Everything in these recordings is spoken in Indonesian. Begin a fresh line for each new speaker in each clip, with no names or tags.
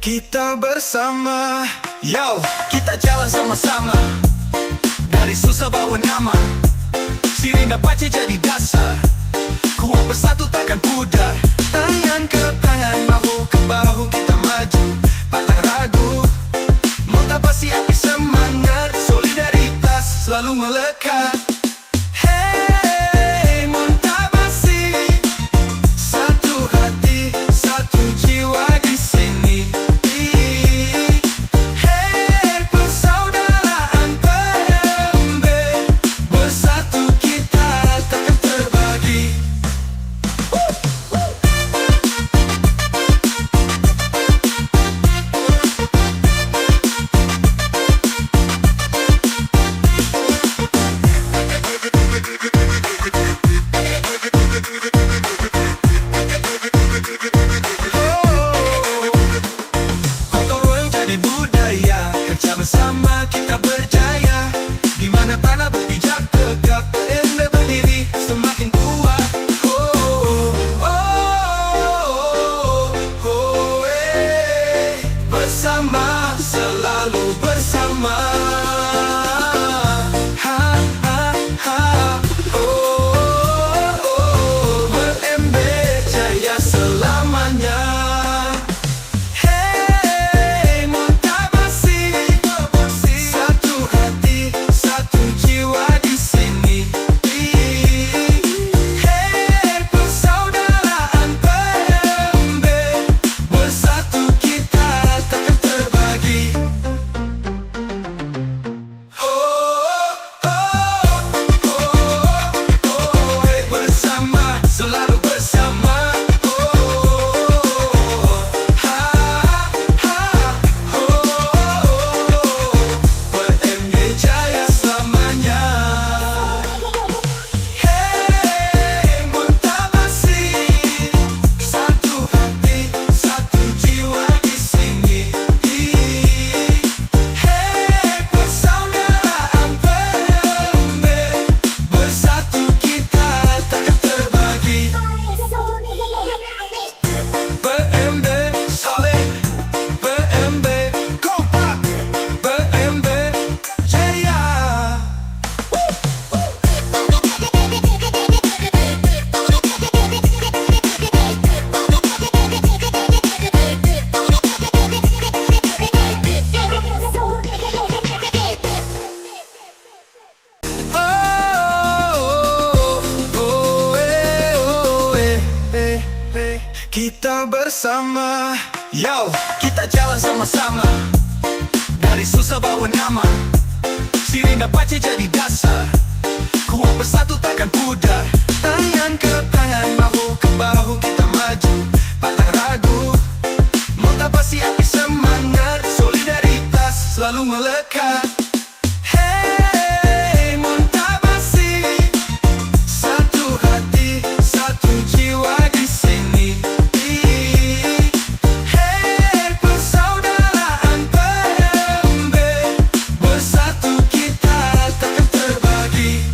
Kita bersama, yo, kita jalan sama-sama. Dari susah bawa nama, sirine dan pace jadi dasar. Kuat bersatu takkan pudar. Tangan ke tangan, bahu ke bahu kita maju. Pantang ragu, motivasi api semangat. Solidaritas selalu melekat. Hey, motivasi, satu hati, satu jiwa di sini. Hey, persaudaraan PMB, bersatu kita takkan terbagi. Bersama kita berjaya, di mana tanah berpijak tegak, PMB berdiri semakin kuat. Bersama, selalu bersama. PMB jaya selamanya. Selalu bersama. PMB jaya selamanya. Hey, motivasi, satu hati, satu jiwa di sini. Hey, persaudaraan PMB, bersatu kita takkan terbagi. PMB solid, PMB kompak, PMB jaya. Kita bersama, yo, kita jalan sama-sama. Dari susah bawa nama, sirine dan pace jadi dasar. Kuat bersatu takkan pudar. Tangan ke tangan, bahu ke bahu kita maju. Pantang ragu, motivasi api semangat. Solidaritas selalu melekat. Hey, motivasi, satu hati, satu jiwa di sini. Hey, persaudaraan PMB, bersatu kita takkan terbagi.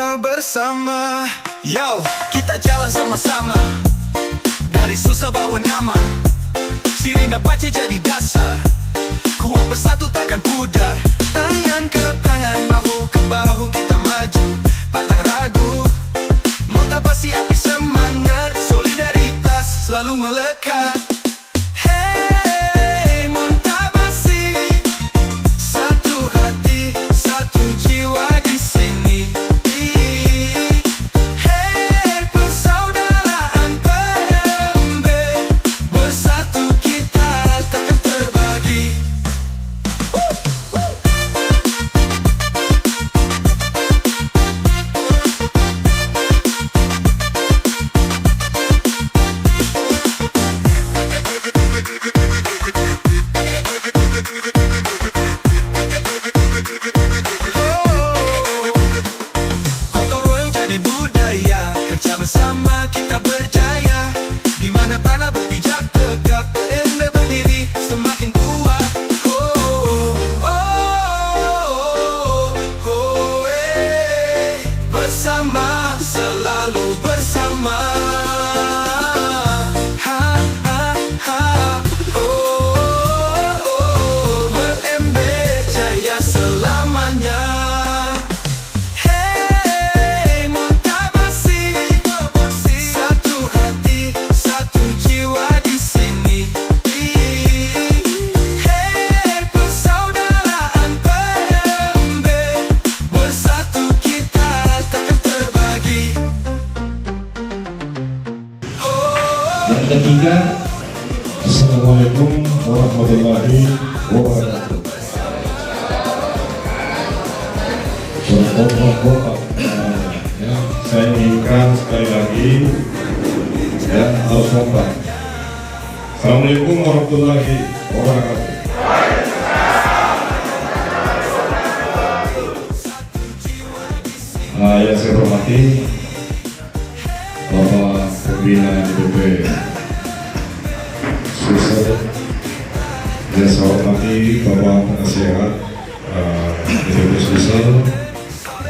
kita bersama. Yo, kita jalan sama-sama, dari susah bawa nyaman, sirine dapat jadi dasar. Kuat bersatu takkan pudar, tangan ke tangan, bahu ke bahu kita maju, pantang ragu. Motivasi api semangat, solidaritas selalu melekat. Hey, motivasi, satu hati, satu jiwa di sini. Hey, persaudaraan PMB, bersatu kita takkan terbagi. Bersama kita berjaya, di mana tanah berpijak tegak, PMB berdiri semakin kuat. Bersama, selalu bersama. PMB jaya selamanya.
Yang ketiga, Assalamualaikum warahmatullahi wabarakatuh. Saya inginkan sekali lagi harus kompak. Assalamualaikum warahmatullahi wabarakatuh. Yang saya hormati Bapak Pembina DPP Sulsel, yang saya hormati Bapak Penasehat DPP Sulsel,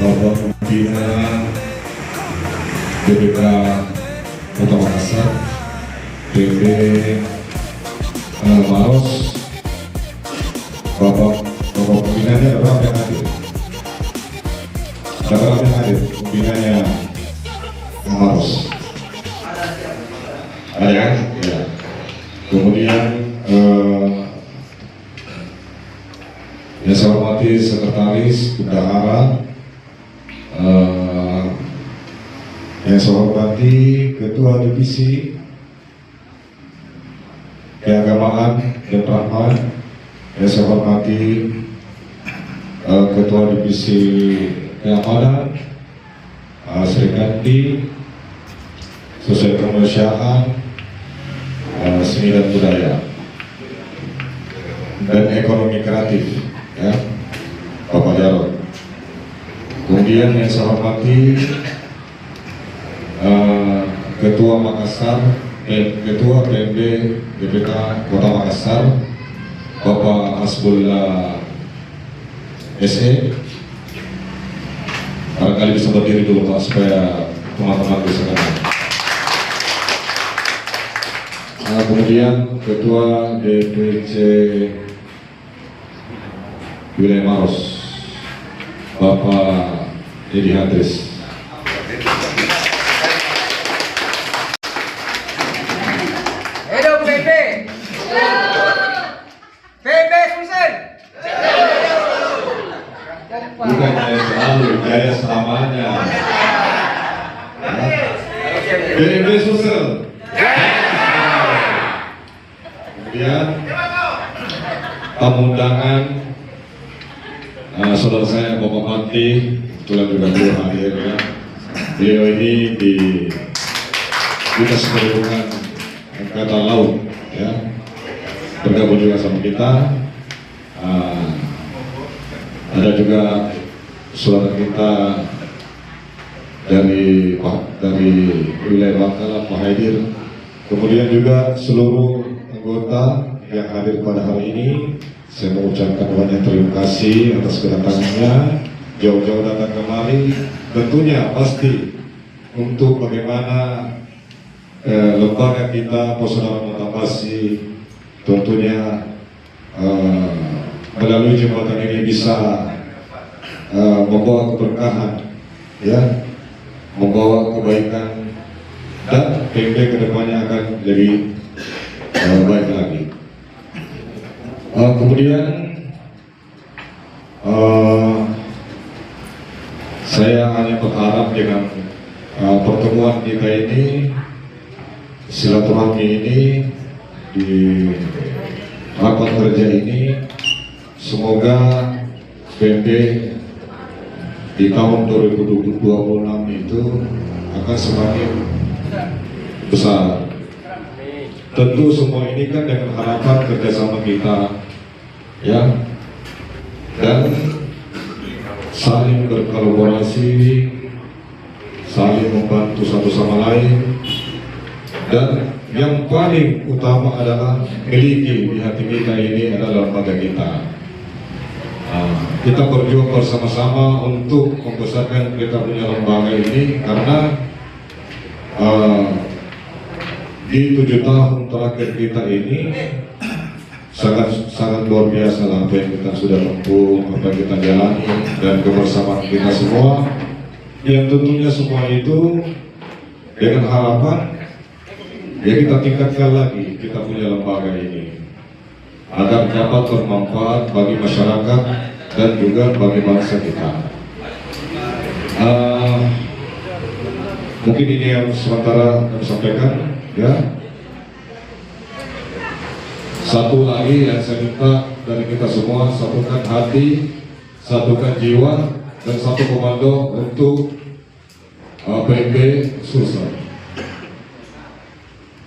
Bapak Pembina DPK Kota Makassar, DPP Maros, Bapak Pembinanya ada berapa yang hadir? Ada berapa yang hadir? Pembinanya Maros. Ada kan? Ya. Kemudian yang saya hormati Sekretaris Bendahara, yang saya hormati Ketua Divisi Keagamaan dan Rahman, yang saya hormati Ketua Divisi Keamanan, Sri Kandi, Sosial Kemanusiaan, Seni dan Budaya, dan Ekonomi Kreatif, ya, Bapak Jarod. Kemudian yang saya hormati Ketua Makassar, Ketua PMB DPK Kota Makassar, Bapak Hasbullah SE. Barangkali bisa berdiri dulu Pak, supaya teman-teman bisa kenal. Kemudian Ketua DPC Wilayah Maros, Bapak Edi Hadris.
Hidup PMB! PMB Sulsel!
Bukan jaya selalu, jaya selamanya. PMB Sulsel. Kemudian tamu undangan saudara saya Bapak Manti, kebetulan juga beliau hadir, ya. Beliau ini di Dinas Perhubungan Angkatan Laut, ya, bergabung juga sama kita. Ada juga saudara kita dari wilayah Bangkalan, Pak Haidir. Kemudian juga seluruh anggota yang hadir pada hari ini, saya mengucapkan banyak terima kasih atas kedatangannya. jauh-jauh datang kemari, tentunya pasti untuk bagaimana lembaga kita Persaudaraan Montapasi tentunya melalui jembatan ini bisa membawa keberkahan, ya, membawa kebaikan, dan PMB kedepannya akan lebih baik lagi. Kemudian saya hanya berharap dengan pertemuan kita ini, silaturahmi ini, di rapat kerja ini, semoga PMB di tahun 2026 itu akan semakin besar. Tentu semua ini kan dengan harapan kerjasama kita, ya, dan saling berkolaborasi, saling membantu satu sama lain, dan yang paling utama adalah miliki di hati kita ini adalah lembaga kita. Kita berjuang bersama-sama untuk membesarkan kita punya lembaga ini, karena di 7 tahun terakhir kita ini sangat luar biasa lah apa yang kita sudah tempuh, apa yang kita jalani, dan kebersamaan kita semua, yang tentunya semua itu dengan harapan ya kita tingkatkan lagi kita punya lembaga ini agar dapat bermanfaat bagi masyarakat dan juga bagi bangsa kita. Mungkin ini yang sementara kami sampaikan, ya. Satu lagi yang saya minta dari kita semua, satukan hati, satukan jiwa, dan satu komando untuk PMB Sulsel.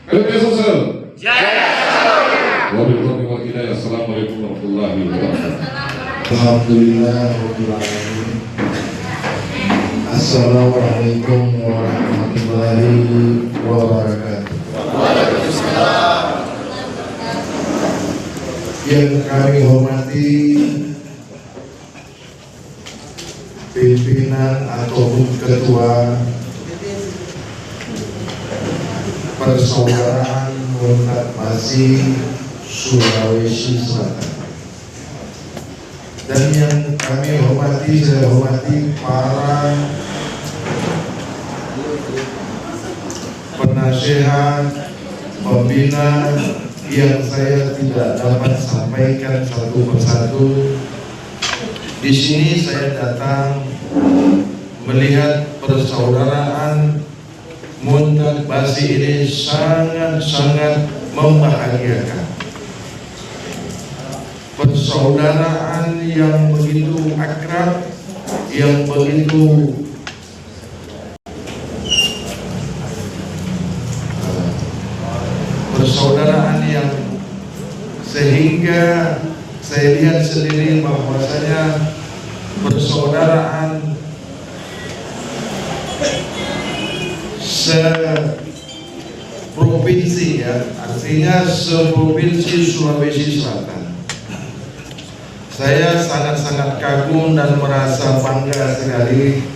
PMB Sulsel. Wabillahi wal hidayah. Assalamualaikum warahmatullahi wabarakatuh.
Alhamdulillahirabbil alamin. Assalamualaikum warahmatullahi wabarakatuh. Yang kami hormati pimpinan ataupun ketua Persaudaraan Montapasi Sulawesi Selatan, dan yang kami hormati, saya hormati para penasehat, pembina yang saya tidak dapat sampaikan satu persatu. Di sini saya datang melihat persaudaraan Montapasi ini sangat-sangat membahagiakan. Persaudaraan yang begitu akrab, yang begitu persaudaraan yang sehingga saya lihat sendiri bahwasanya persaudaraan seprovinsi, ya, artinya seprovinsi Sulawesi Selatan. Saya sangat-sangat kagum dan merasa bangga sekali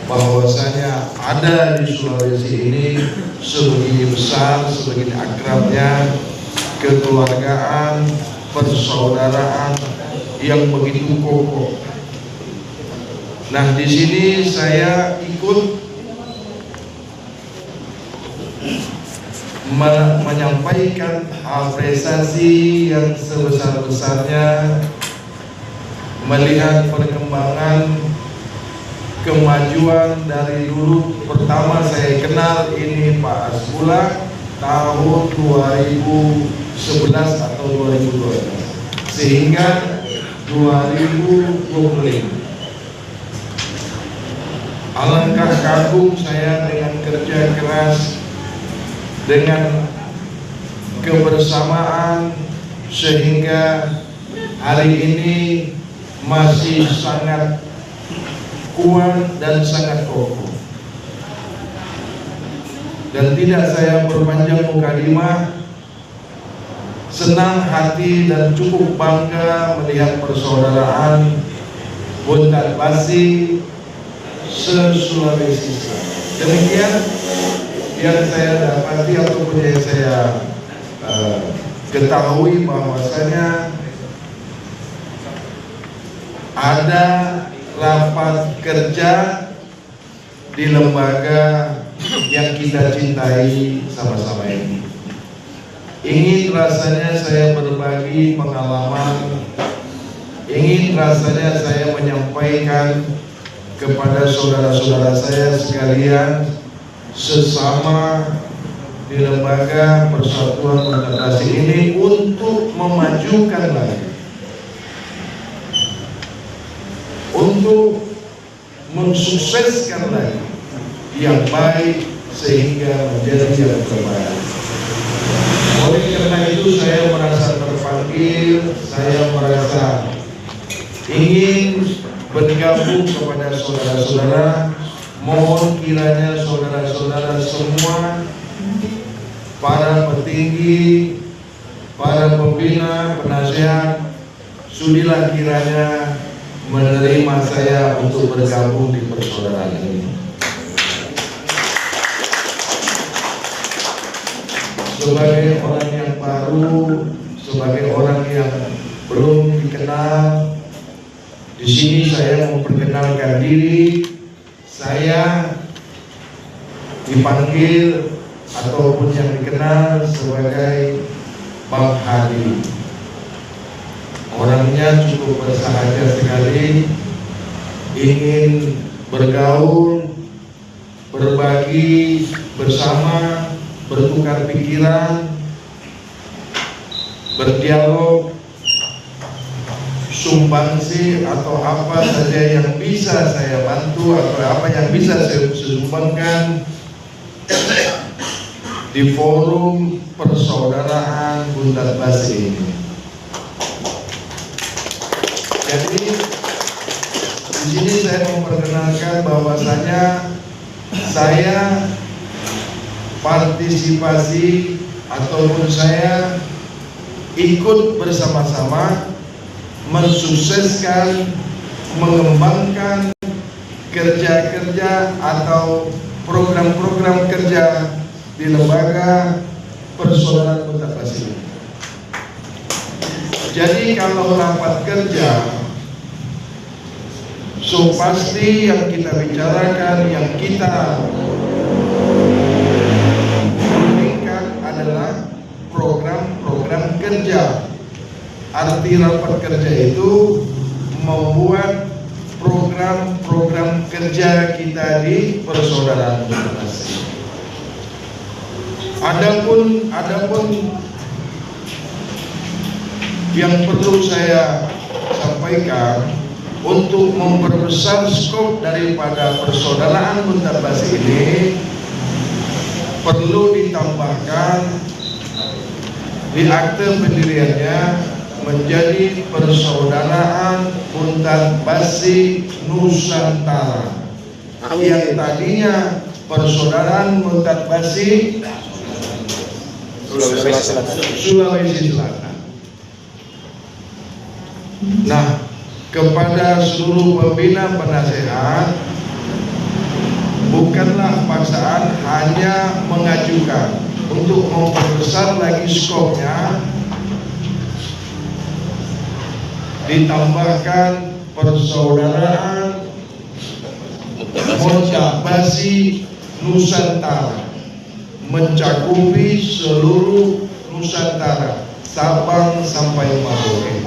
bahwasanya ada di Sulawesi ini sebegini besar, sebegini akrabnya kekeluargaan, persaudaraan yang begitu kokoh. Nah, di sini saya ikut menyampaikan apresiasi yang sebesar-besarnya melihat perkembangan kemajuan dari dulu. Pertama saya kenal ini Pak Asbullah tahun 2011 atau 2012 sehingga 2025. Alangkah kagum saya dengan kerja keras, dengan kebersamaan, sehingga hari ini masih sangat kuat dan sangat kokoh. Dan tidak saya berpanjang mukadimah, senang hati dan cukup bangga melihat persaudaraan Buntat Basi se-Sulawesi Selatan. Demikian yang saya dapati ataupun yang saya ketahui bahwasanya ada rapat kerja di lembaga yang kita cintai sama-sama ini. Ingin rasanya saya berbagi pengalaman, ingin rasanya saya menyampaikan kepada saudara-saudara saya sekalian sesama di lembaga Persatuan Federasi ini untuk memajukan lagi, untuk mensukseskan lagi yang baik sehingga menjadi yang terbaik. Oleh karena itu saya merasa terpanggil, saya merasa ingin bergabung kepada saudara-saudara. Mohon kiranya saudara-saudara semua, para petinggi, para pembina, penasihat, sudilah kiranya menerima saya untuk bergabung di persaudaraan ini. Sebagai orang yang baru, sebagai orang yang belum dikenal, di sini saya memperkenalkan diri. Saya dipanggil ataupun yang dikenal sebagai Bang Hadi. Orangnya cukup bersahaja sekali, ingin bergaul, berbagi bersama, bertukar pikiran, berdialog, sumbangsi atau apa saja yang bisa saya bantu atau apa yang bisa saya sumbangkan di forum persaudaraan Buntat Basi ini. Jadi di sini saya memperkenalkan bahwasanya saya partisipasi ataupun saya ikut bersama-sama mensukseskan, mengembangkan kerja-kerja atau program-program kerja di lembaga Persaudaraan Buntat Basi. Jadi kalau rapat kerja, so pasti yang kita bicarakan, yang kita inginkan adalah program-program kerja. Arti rapat kerja itu membuat program-program kerja kita di Persaudaraan Buntat Basi. Adapun yang perlu saya sampaikan untuk memperbesar skop daripada Persaudaraan Buntat Basi ini, perlu ditambahkan di akte pendiriannya menjadi Persaudaraan Buntat Basi Nusantara, yang tadinya Persaudaraan Buntat Basi Sulawesi Selatan. Nah, kepada seluruh pembina penasehat, bukanlah paksaan, hanya mengajukan untuk memperbesar lagi skopnya, ditambahkan Persaudaraan Buntat Basi Nusantara, mencakupi seluruh Nusantara, Sabang sampai Merauke.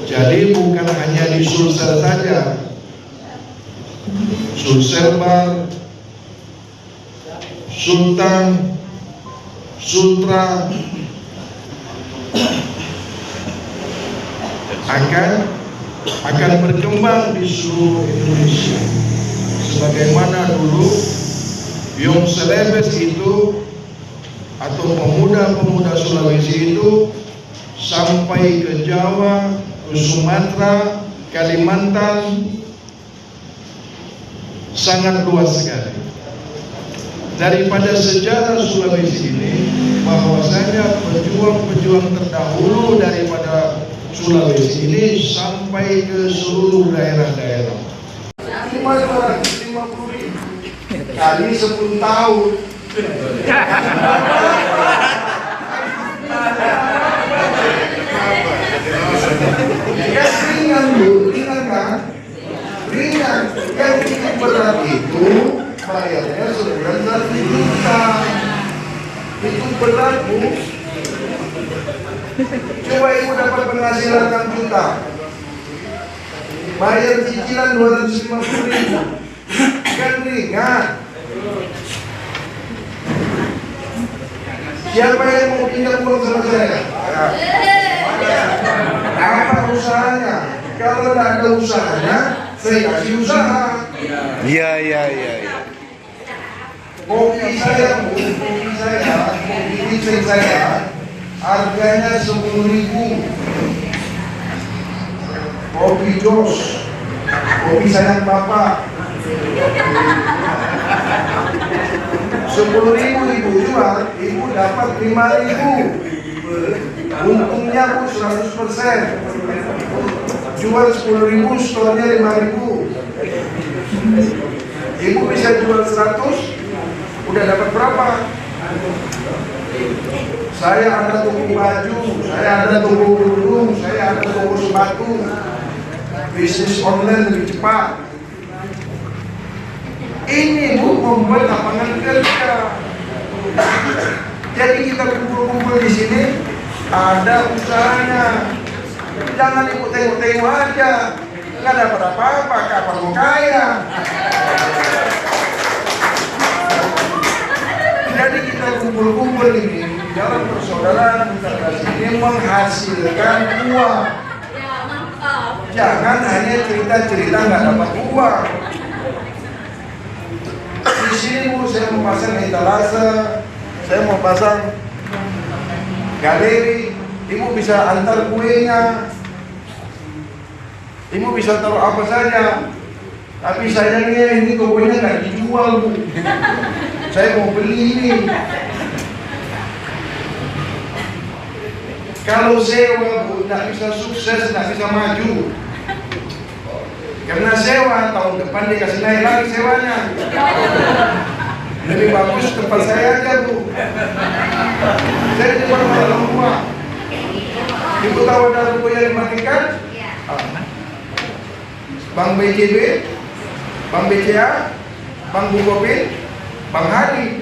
Jadi bukan hanya di Sulsel saja, Sulselbar, Sultan, Sultra akan berkembang di seluruh Indonesia. Sebagaimana dulu Yung Selebes itu atau pemuda-pemuda Sulawesi itu sampai ke Jawa, ke Sumatera, Kalimantan, sangat luas sekali. Daripada sejarah Sulawesi ini, bahwasanya pejuang-pejuang terdahulu daripada Sulawesi ini sampai ke seluruh daerah-daerah. Cuma 250.000 kali 10 tahun. Ya ringan Bu, ringan kan? Ringan. Yang bikin berat itu bayarnya sebulan 1 juta. Itu berat Bu. Coba ibu dapat penghasilan 6 juta, bayar cicilan 250.000, kan ringan. Siapa yang mau pinjam uang sama saya? Apa usahanya? Kalau tidak ada usahanya, saya kasih usaha.
Iya.
Kopi saya, kopi istri saya, harganya 10.000. Kopi Jos, kopi sayang bapak, 10.000 ibu jual, ibu dapat 5.000. Untungnya Bu 100%. Jual 10.000, storenya 5.000. Ibu bisa jual 100, udah dapat berapa? Saya ada toko baju, saya ada toko kerudung, saya ada toko sepatu. Bisnis online lebih cepat. Ini Bu membuat lapangan kerja. Jadi kita kumpul-kumpul di sini ada usahanya. Jangan ibu tengok-tengok aja, nggak dapat apa-apa, kapan mau kaya. Jadi kita kumpul-kumpul ini dalam persaudaraan kita ini menghasilkan uang. Jangan hanya cerita-cerita nggak dapat uang. Di sini Bu, saya mau pasang etalase, saya mau pasang galeri. Ibu bisa antar kuenya, ibu bisa taruh apa saja. Tapi sayangnya ini tokonya nggak dijual Bu. Saya mau beli ini. Kalau sewa Bu, nggak bisa sukses, nggak bisa maju. Karena sewa, tahun depan dia kasih naik lagi sewanya. Lebih bagus tempat saya aja Bu. Saya di dalam rumah. Ibu tahu ada ruko yang dimatikan? Bank BJB, Bank BCA, Bank Bukopin, Bank Hadi.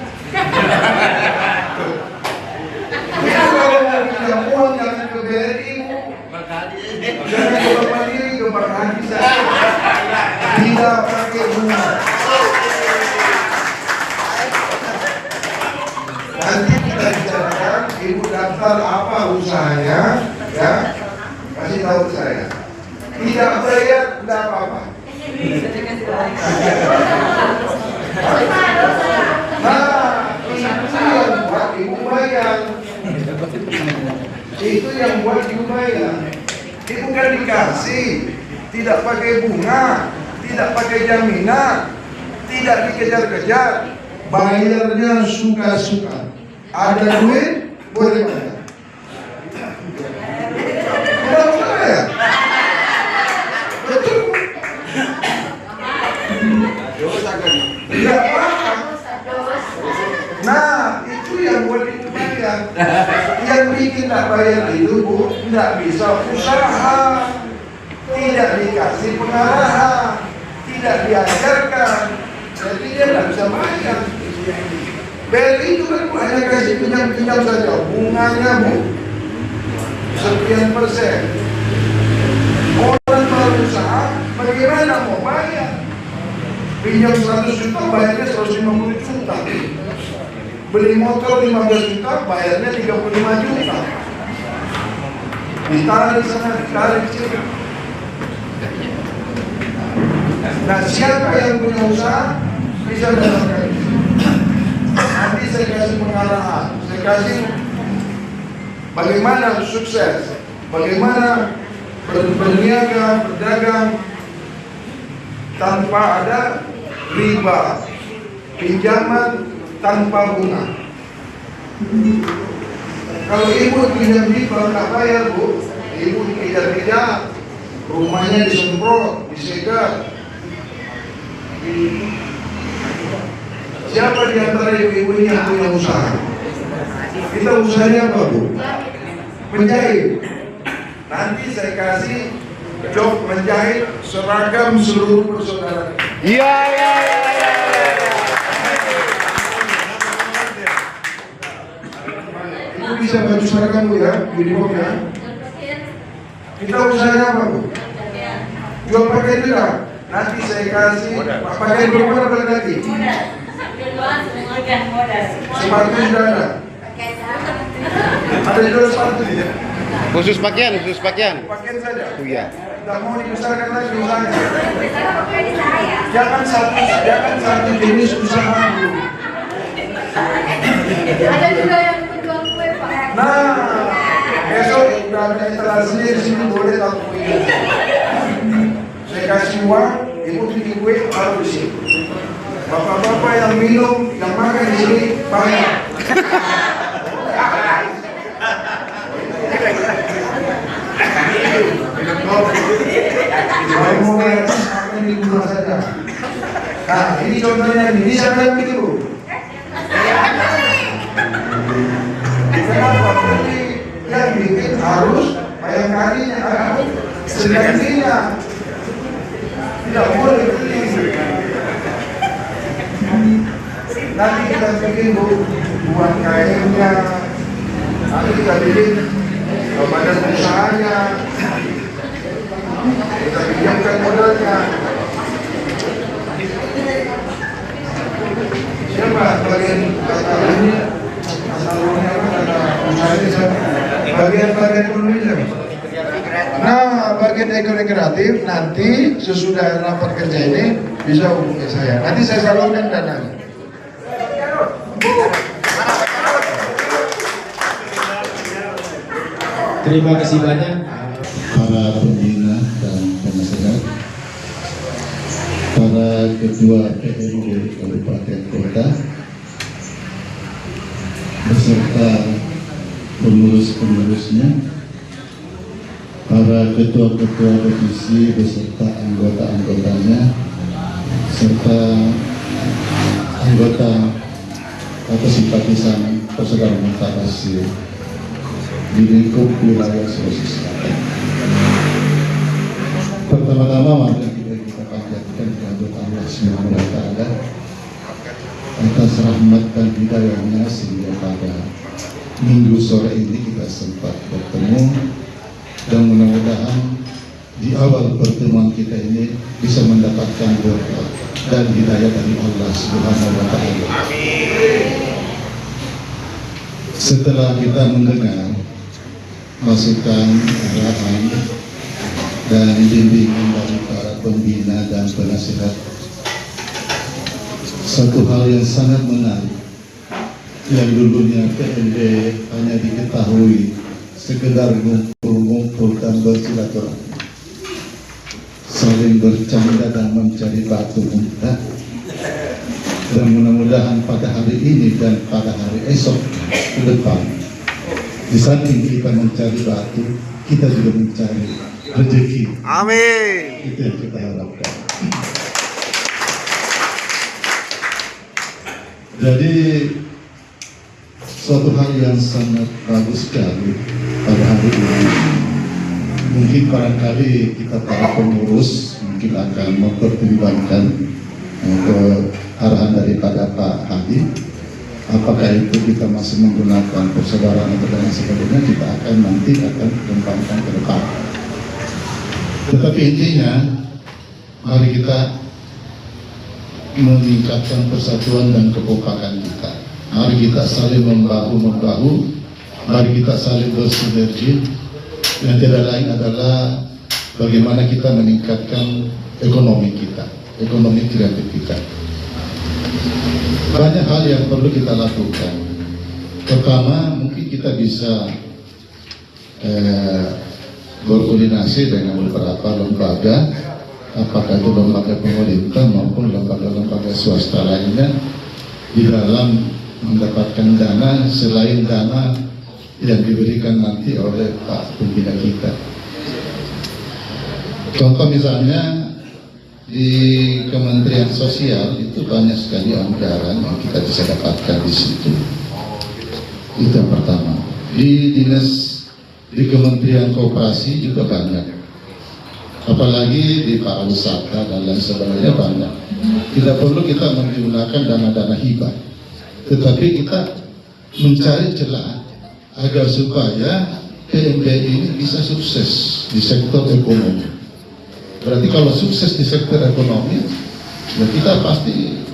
Itu kalau mau pinjam uang jangan ke BRI Bu. Jangan ke Bank Mandiri, ke Bank Hadi saja. Tidak pakai bunga. Nanti kita bicarakan, ibu daftar apa usahanya, ya, kasih tahu saya. Tidak bayar, tidak apa-apa. Nah, itu yang buat ibu bayar. Itu yang buat ibu bayar. Ibu kan dikasih, tidak pakai bunga, tidak pakai jaminan, tidak dikejar-kejar. Bayarnya suka-suka. Ada duit, boleh bayar. Tidak usah ya? Betul. Tidak apa-apa. Nah, itu yang buat ibu bayar. Yang bikin tidak bayar itu Bu, tidak bisa usaha, tidak dikasih pengarahan, tidak diajarkan, jadi dia tidak bisa bayar. BRI itu kan hanya kasih pinjam-pinjam saja, bunganya Bu sekian persen. Orang berusaha, bagaimana mau bayar? Pinjam 100 juta, bayarnya 150 juta. Beli motor 15 juta, bayarnya 35 juta. Ditarik sana, ditarik sini. Nah, siapa yang punya usaha bisa dapatkan itu. Nanti saya kasih pengarahan, saya kasih bagaimana sukses, bagaimana berniaga, berdagang tanpa ada riba, pinjaman tanpa bunga. Kalau ibu pinjam riba nggak bayar Bu, ibu dikejar-kejar, rumahnya disemprot, disegel. Siapa di antara ibu-ibu ini yang punya usaha? Kita usahanya apa, Bu? Menjahit. Nanti saya kasih job menjahit seragam seluruh bersaudara.
Iya.
Ibu bisa baju seragam, Bu, ya, uniform ya. Kita usahanya apa, Bu? Jual pakaian juga. Nanti saya kasih pakaian perempuan apa lagi? Sepatu sudah ada. Ada jual sepatu tidak?
Khusus pakaian.
Pakaian saja.
Oh iya.
Tidak mau dibesarkan lagi usahanya. Jangan satu jenis usaha, Bu.
Ada juga yang menjual kue, Pak.
Nah, besok udah ada instalasinya di sini, boleh tahu kue. Saya kasih uang, ibu bikin kue taruh di sini. Bapak-bapak yang minum, yang makan di sini bayar. Kalau mau gratis, makan di rumah saja. Nah, ini contohnya ini siapa yang bikin, Bu? Kenapa? Berarti yang bikin harus bayar kalinya, segantinya. Tidak boleh beli. Nanti kita bikin, Bu, buat kainnya. Nanti kita bikin badan usahanya. Kita pinjamkan modalnya. Siapa bagian ini? Asalnya ada usahanya siapa? Bagian ekonomi siapa? Nah, bagian ekonomi kreatif nanti sesudah rapat kerja ini bisa hubungi saya. Nanti saya salurkan dananya.
Terima kasih banyak
para pembina dan penasehat, para ketua PRD Kabupaten Kota, beserta pengurus-pengurusnya, para ketua-ketua divisi beserta anggota-anggotanya, serta anggota atau simpatisan persaudaraan Mutakhasir di lingkup wilayah Sulawesi Selatan. Pertama-tama mari kita panjatkan kehadirat Allah Subhanahu wa Ta'ala atas rahmat dan hidayahnya sehingga pada minggu sore ini kita sempat bertemu, dan mudah-mudahan di awal pertemuan kita ini bisa mendapatkan berkah dan hidayah dari Allah Subhanahu wa Ta'ala. Setelah kita mendengar masukan, arahan, dan bimbingan dari para pembina dan penasihat, satu hal yang sangat menarik yang dulunya PND hanya diketahui sekedar ngumpul-ngumpul dan bersilaturahmi, saling bercanda dan mencari batu muntah. Dan mudah-mudahan pada hari ini dan pada hari esok ke depan, di samping kita mencari batu, kita juga mencari rezeki.
Amin.
Itu yang kita harapkan. Jadi suatu hal yang sangat bagus sekali pada hari ini. Mungkin barangkali kita para pengurus mungkin akan mempertimbangkan arahan daripada Pak Hadi. Apakah itu kita masih menggunakan persaudaraan atau dan sebagainya, kita akan nanti kembangkan ke depan. Tetapi intinya, mari kita meningkatkan persatuan dan kekompakan kita. Mari kita saling membahu-membahu, mari kita saling bersinergi. Yang tidak lain adalah bagaimana kita meningkatkan ekonomi kita, ekonomi kreatif kita. Banyak hal yang perlu kita lakukan. Pertama, mungkin kita bisa berkoordinasi dengan beberapa lembaga, apakah itu lembaga pemerintah maupun lembaga-lembaga swasta lainnya, di dalam mendapatkan dana selain dana yang diberikan nanti oleh Pak pembina kita.
Contoh misalnya di Kementerian Sosial itu banyak sekali anggaran yang kita bisa dapatkan di situ. Itu yang pertama. Di Kementerian Koperasi juga banyak. Apalagi di pariwisata dan lain sebagainya banyak. Tidak perlu kita menggunakan dana-dana hibah, tetapi kita mencari celah agar supaya PMBI ini bisa sukses di sektor ekonomi. Berarti kalau sukses di sektor ekonomi, ya kita pasti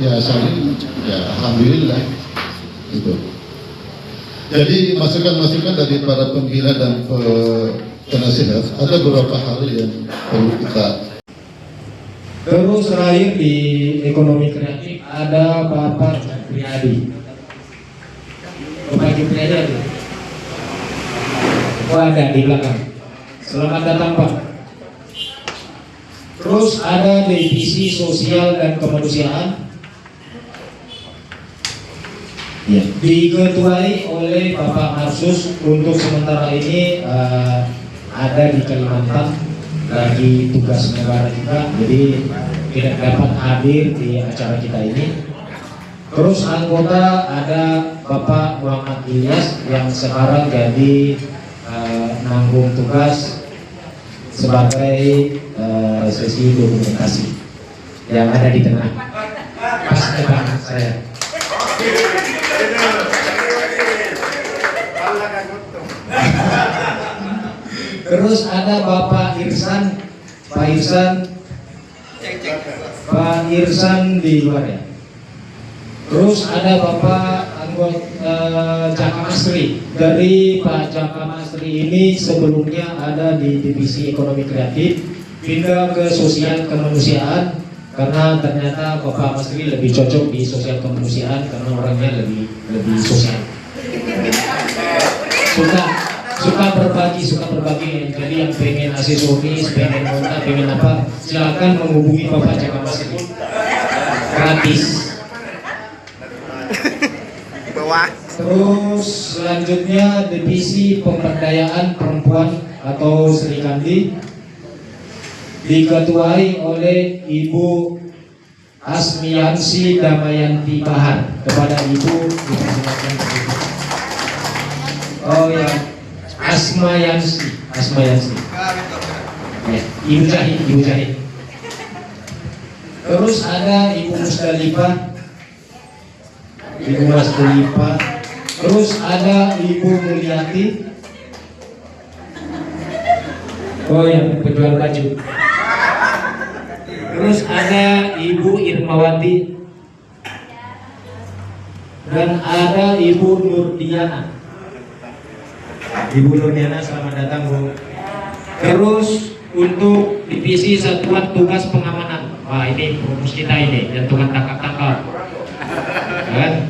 ya saling ya alhamdulillah gitu. Jadi masukan-masukan dari para pembina dan penasihat ada beberapa hal yang perlu kita.
Terus terakhir di ekonomi kreatif ada Bapak Priyadi. Bapak Priyadi. Oh ada di belakang. Selamat datang Pak. Terus ada divisi sosial dan kemanusiaan. Ya. Diketuai oleh Bapak Marsus. Untuk sementara ini ada di Kalimantan lagi tugas negara juga, jadi tidak dapat hadir di acara kita ini. Terus anggota ada Bapak Muhammad Ilyas yang sekarang jadi nanggung tugas sebagai sesi dokumentasi yang ada di tengah pas depan saya. Terus ada Bapak Irsan, Pak Irsan di luar ya. Terus ada Bapak anggota Jaka Masri. Dari Pak Jaka Masri ini sebelumnya ada di divisi ekonomi kreatif, pindah ke sosial kemanusiaan karena ternyata Bapak Masri lebih cocok di sosial kemanusiaan karena orangnya lebih sosial. Suka berbagi. Jadi yang pengen aksesoris, pengen monta, pengen apa, silakan menghubungi Bapak Jaka Masri. Gratis. Terus selanjutnya divisi pemberdayaan perempuan atau Sri Kandi diketuai oleh Ibu Asmiyansi Damayanti Bahar. Kepada Ibu dipersilakan. Oh ya, Asmayansi. Ya, Ibu Jahid. Terus ada Ibu Musdalifah. Terus ada Ibu Mulyati. Oh ya, penjual baju. Terus ada Ibu Irmawati. Dan ada Ibu Nurdiana. Ibu Nurdiana, selamat datang Bu. Terus untuk divisi satuan tugas pengamanan, wah ini fokus kita ini, yang tukang tangkap-tangkap. Kan?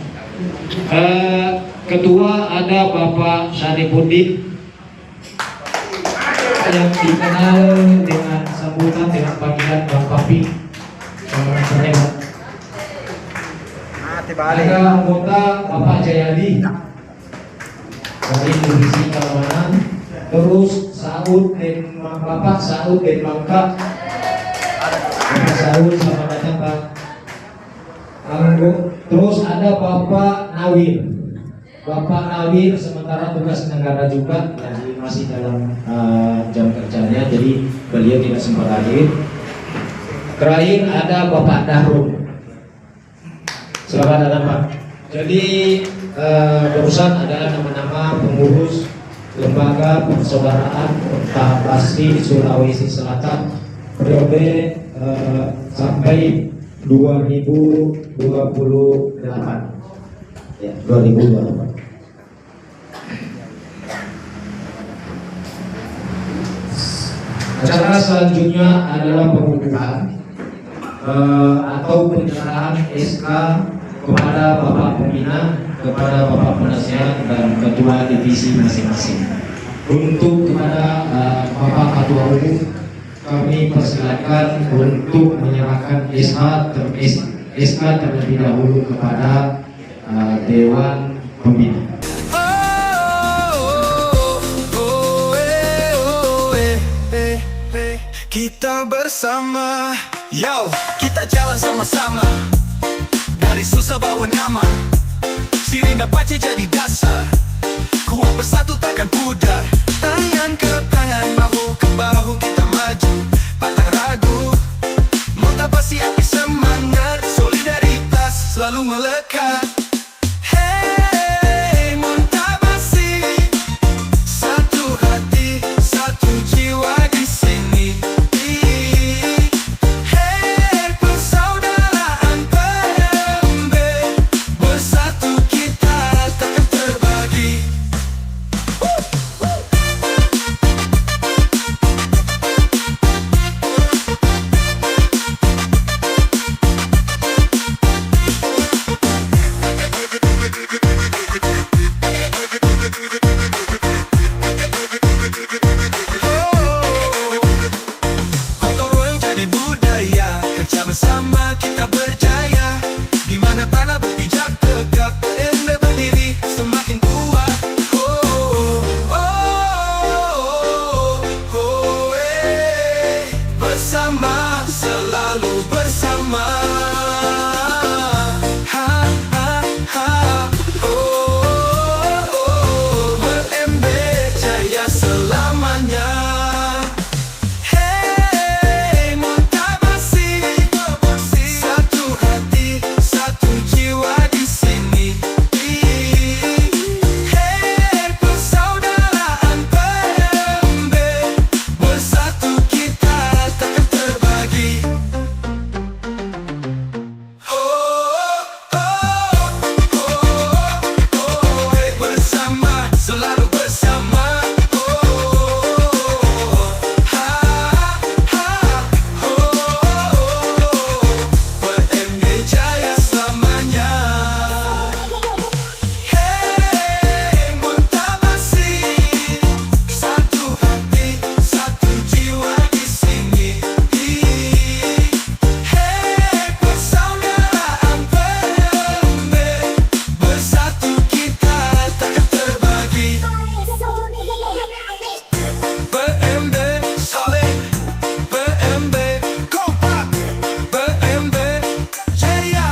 Ketua ada Bapak Syarifuddin yang dikenal dengan sambutan dengan panggilan Bang Papi. Ada anggota Bapak Jayadi dari divisi keamanan. Terus Bapak Saud dan Bangka. Bapak Saud, selamat datang Pak. Terus ada Bapak Nawir. Bapak Nawir sementara tugas negara juga, jadi masih dalam jam kerjanya, jadi beliau tidak sempat hadir. Terakhir ada Bapak Dahrul. Selamat datang Pak. Jadi barusan adalah nama-nama pengurus lembaga persaudaraan tahap asli di Sulawesi Selatan periode sampai 2028. Ya, 2028. Acara selanjutnya adalah pengunduhan atau penyerahan SK kepada Bapak Pembina, kepada Bapak Penasihat dan Ketua Divisi masing-masing. Untuk kepada Bapak Ketua Umum, kami persilakan untuk menyerahkan SK terlebih dahulu kepada Dewan Pembina.
kita bersama. Yo, kita jalan sama-sama, dari susah bawa nama. Siri dan pace jadi dasar, kuat bersatu takkan pudar. Tangan ke tangan, bahu ke bahu kita maju, pantang ragu. Motivasi api semangat, solidaritas selalu melekat. Hey, motivasi, satu hati, satu jiwa di sini. Hey, persaudaraan PMB, bersatu kita takkan terbagi. Gotong jadi budaya, kerja bersama kita berjaya. Di mana tanah berpijak tegak, PMB berdiri semakin kuat. Bersama, selalu bersama. PMB jaya selamanya. Hey, motivasi, satu hati, satu jiwa di sini. Hey, persaudaraan PMB, bersatu kita takkan terbagi. Hey, bersama, selalu bersama. PMB jaya selamanya. Hey, motivasi, satu hati, satu jiwa di sini. Hey, persaudaraan PMB, bersatu kita takkan terbagi. PMB solid, PMB kompak, PMB jaya.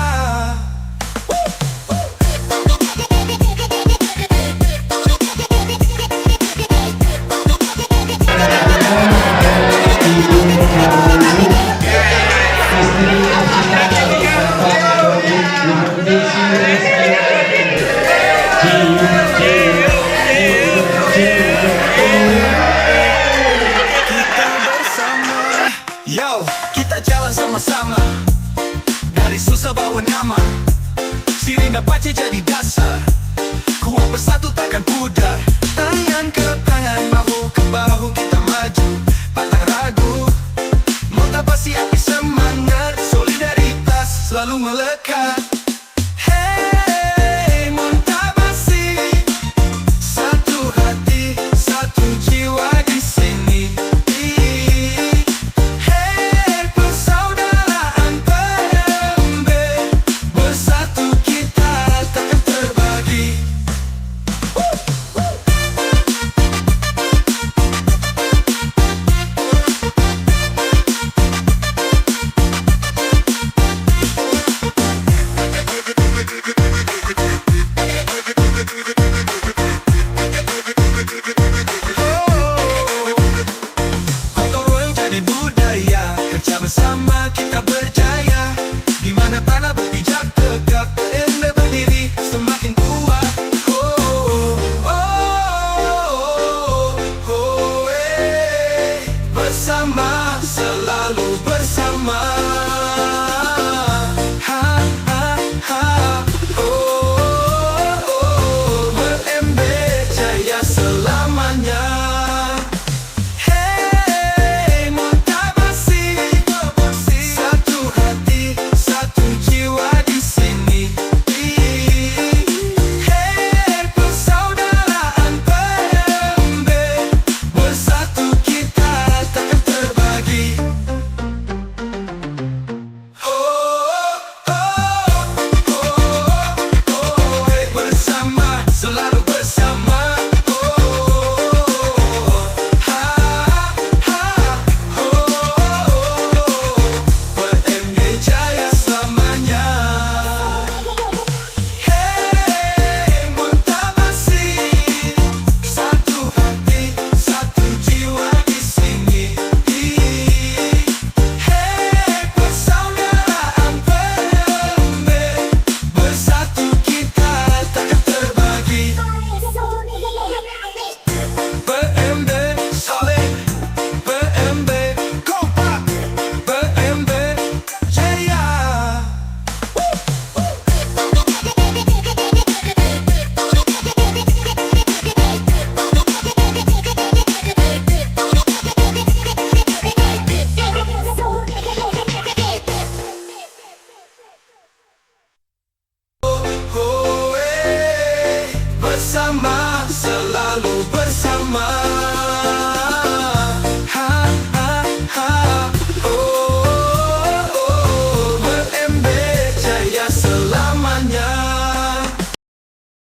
Kita bersama, yo, kita jalan sama-sama, dari susah bawa nama. Siri dan pace jadi dasar, kuat bersatu takkan pudar. Tangan ke tangan, bahu ke bahu kita maju, pantang ragu. Motivasi api semangat, solidaritas selalu melekat.